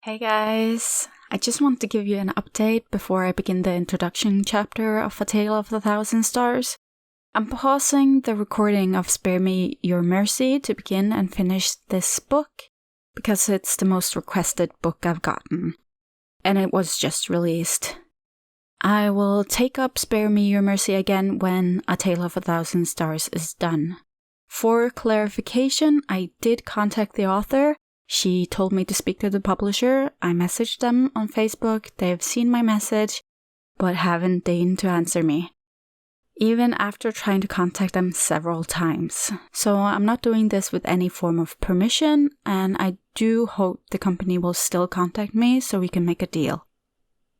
Hey guys, I just want to give you an update before I begin the introduction chapter of A Tale of a Thousand Stars. I'm pausing the recording of Spare Me Your Mercy to begin and finish this book, because it's the most requested book I've gotten, and it was just released. I will take up Spare Me Your Mercy again when A Tale of a Thousand Stars is done. For clarification, I did contact the author. She told me to speak to the publisher. I messaged them on Facebook. They've seen my message, but haven't deigned to answer me, even after trying to contact them several times. So I'm not doing this with any form of permission, and I do hope the company will still contact me so we can make a deal.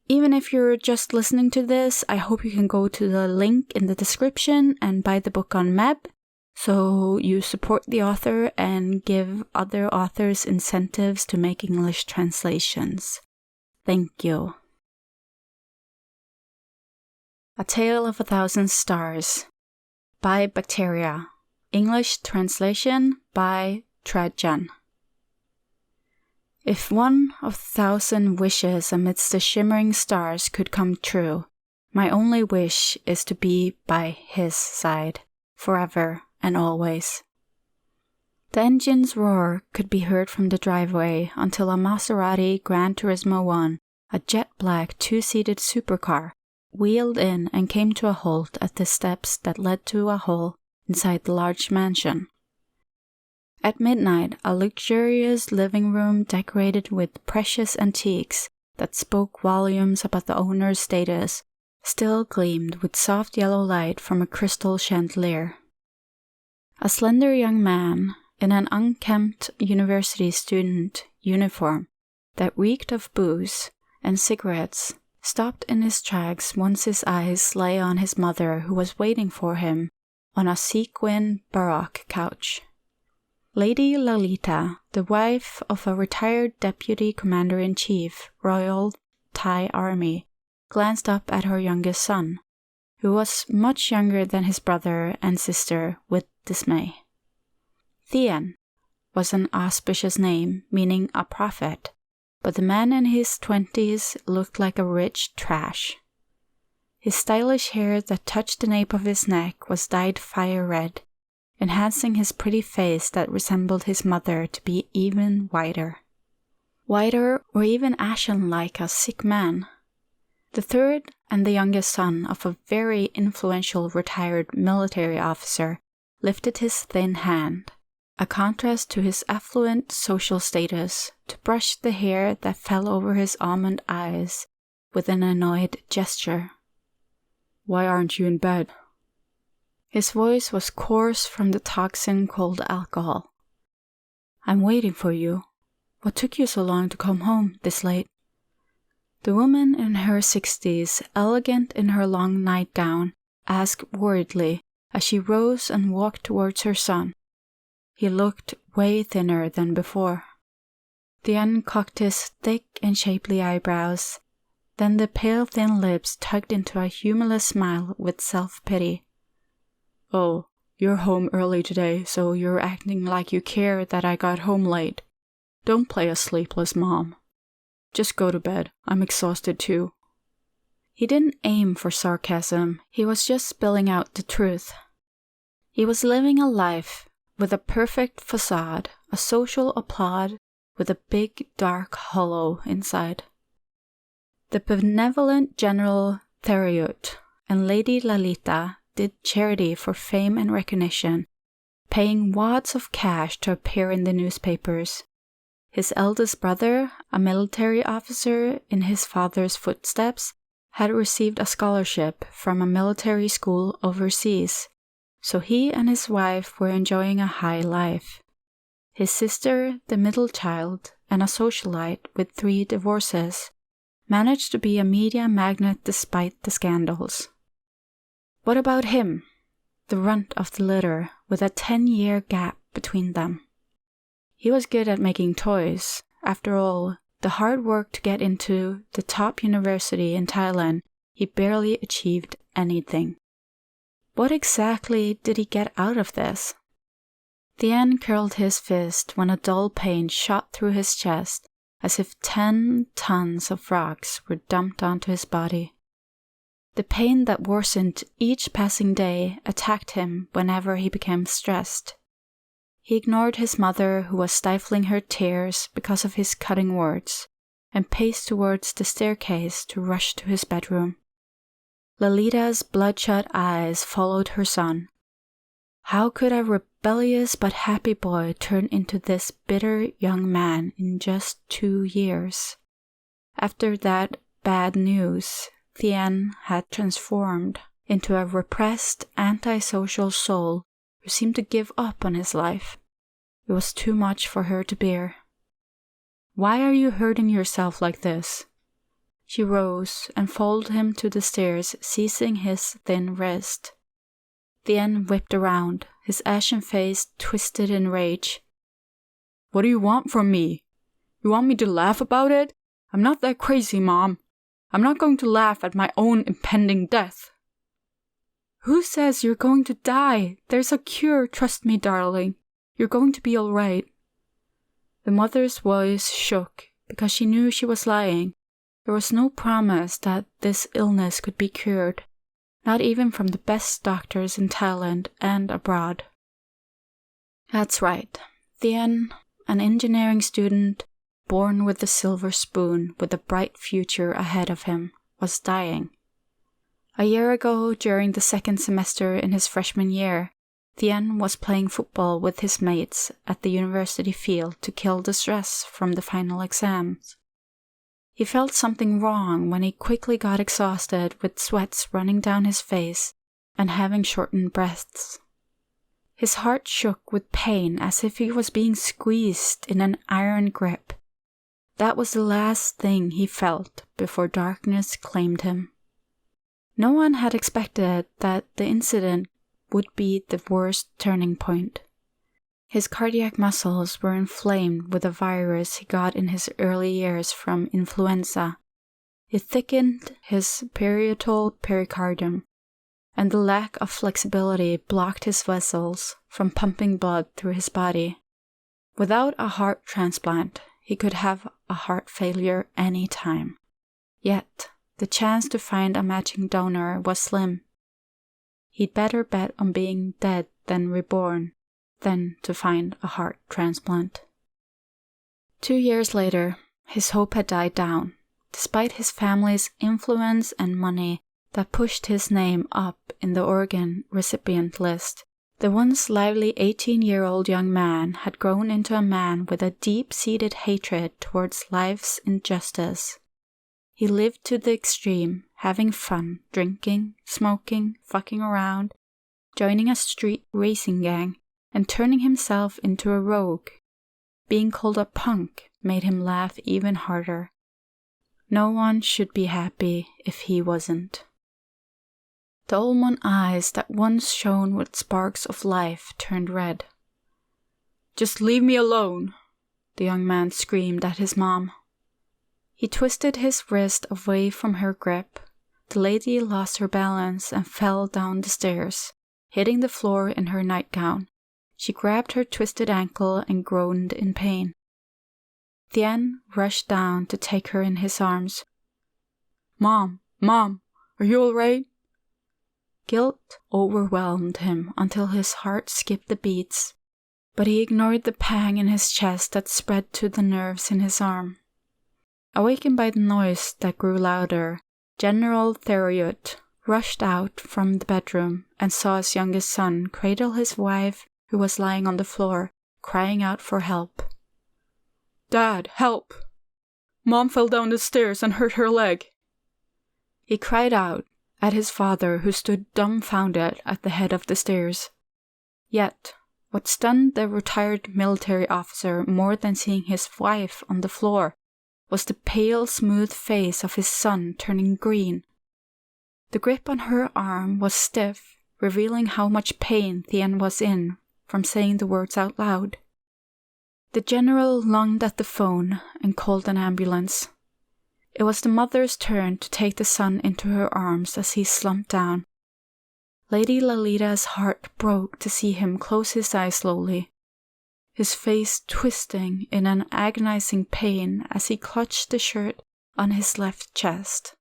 Even if you're just listening to this, I hope you can go to the link in the description and buy the book on Meb, so you support the author and give other authors incentives to make English translations. Thank you. A Tale of a Thousand Stars by Bacteria. English translation by Trajan. If one of 1,000 wishes amidst the shimmering stars could come true, my only wish is to be by his side, forever and always. The engine's roar could be heard from the driveway until a Maserati Gran Turismo 1, a jet-black two-seated supercar, wheeled in and came to a halt at the steps that led to a hall inside the large mansion. At midnight, a luxurious living room decorated with precious antiques that spoke volumes about the owner's status still gleamed with soft yellow light from a crystal chandelier. A slender young man in an unkempt university student uniform that reeked of booze and cigarettes stopped in his tracks once his eyes lay on his mother, who was waiting for him on a sequin baroque couch. Lady Lalita, the wife of a retired deputy commander-in-chief, Royal Thai Army, glanced up at her youngest son, who was much younger than his brother and sister, with dismay. Tian was an auspicious name, meaning a prophet, but the man in his 20s looked like a rich trash. His stylish hair that touched the nape of his neck was dyed fire red, enhancing his pretty face that resembled his mother to be even whiter. Whiter or even ashen like a sick man. The third and the youngest son of a very influential retired military officer lifted his thin hand, a contrast to his affluent social status, to brush the hair that fell over his almond eyes with an annoyed gesture. "Why aren't you in bed?" His voice was coarse from the toxin called alcohol. "I'm waiting for you. What took you so long to come home this late?" The woman in her 60s, elegant in her long nightgown, asked worriedly as she rose and walked towards her son. He looked way thinner than before. Tian cocked his thick and shapely eyebrows. Then the pale thin lips tugged into a humorless smile with self-pity. "Oh, you're home early today, so you're acting like you care that I got home late. Don't play a sleepless mom. Just go to bed. I'm exhausted too." He didn't aim for sarcasm. He was just spilling out the truth. He was living a life with a perfect facade, a social applaud with a big dark hollow inside. The benevolent General Theriot and Lady Lalita did charity for fame and recognition, paying wads of cash to appear in the newspapers. His eldest brother, a military officer in his father's footsteps, had received a scholarship from a military school overseas, so he and his wife were enjoying a high life. His sister, the middle child, and a socialite with 3 divorces, managed to be a media magnate despite the scandals. What about him, the runt of the litter, with a 10-year gap between them? He was good at making toys. After all, the hard work to get into the top university in Thailand, he barely achieved anything. What exactly did he get out of this? Tian curled his fist when a dull pain shot through his chest as if 10 tons of rocks were dumped onto his body. The pain that worsened each passing day attacked him whenever he became stressed. He ignored his mother, who was stifling her tears because of his cutting words, and paced towards the staircase to rush to his bedroom. Lalita's bloodshot eyes followed her son. How could a rebellious but happy boy turn into this bitter young man in just 2 years? After that bad news, Tian had transformed into a repressed, antisocial soul who seemed to give up on his life. It was too much for her to bear. "Why are you hurting yourself like this?" She rose and followed him to the stairs, seizing his thin wrist. Tian whipped around, his ashen face twisted in rage. "What do you want from me? You want me to laugh about it? I'm not that crazy, Mom. I'm not going to laugh at my own impending death." "Who says you're going to die? There's a cure, trust me, darling. You're going to be all right." The mother's voice shook because she knew she was lying. There was no promise that this illness could be cured, not even from the best doctors in Thailand and abroad. That's right. Tian, an engineering student, born with a silver spoon with a bright future ahead of him, was dying. A year ago, during the second semester in his freshman year, Tian was playing football with his mates at the university field to kill the stress from the final exams. He felt something wrong when he quickly got exhausted with sweats running down his face and having shortened breaths. His heart shook with pain as if he was being squeezed in an iron grip. That was the last thing he felt before darkness claimed him. No one had expected that the incident would be the worst turning point. His cardiac muscles were inflamed with a virus he got in his early years from influenza. It thickened his parietal pericardium, and the lack of flexibility blocked his vessels from pumping blood through his body. Without a heart transplant, he could have a heart failure any time. Yet, the chance to find a matching donor was slim. He'd better bet on being dead than reborn than to find a heart transplant. 2 years later, his hope had died down, despite his family's influence and money that pushed his name up in the organ recipient list. The once lively 18-year-old young man had grown into a man with a deep-seated hatred towards life's injustice. He lived to the extreme, having fun, drinking, smoking, fucking around, joining a street racing gang, and turning himself into a rogue. Being called a punk made him laugh even harder. No one should be happy if he wasn't. The almond eyes that once shone with sparks of life turned red. "Just leave me alone," the young man screamed at his mom. He twisted his wrist away from her grip. The lady lost her balance and fell down the stairs, hitting the floor in her nightgown. She grabbed her twisted ankle and groaned in pain. Tian rushed down to take her in his arms. Mom, are you all right?" Guilt overwhelmed him until his heart skipped the beats, but he ignored the pang in his chest that spread to the nerves in his arm. Awakened by the noise that grew louder, General Theriot rushed out from the bedroom and saw his youngest son cradle his wife, who was lying on the floor, crying out for help. "Dad, help! Mom fell down the stairs and hurt her leg." He cried out at his father, who stood dumbfounded at the head of the stairs. Yet, what stunned the retired military officer more than seeing his wife on the floor was the pale, smooth face of his son turning green. The grip on her arm was stiff, revealing how much pain Tian was in from saying the words out loud. The general lunged at the phone and called an ambulance. It was the mother's turn to take the son into her arms as he slumped down. Lady Lalita's heart broke to see him close his eyes slowly. his face twisting in an agonizing pain as he clutched the shirt on his left chest.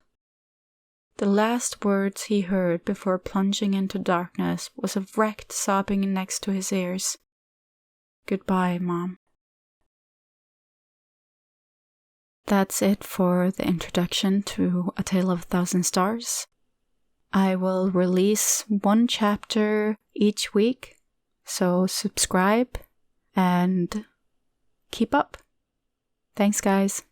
The last words he heard before plunging into darkness was a wrecked sobbing next to his ears. "Goodbye, Mom." That's it for the introduction to A Tale of a Thousand Stars. I will release one chapter each week, so subscribe and keep up. Thanks, guys.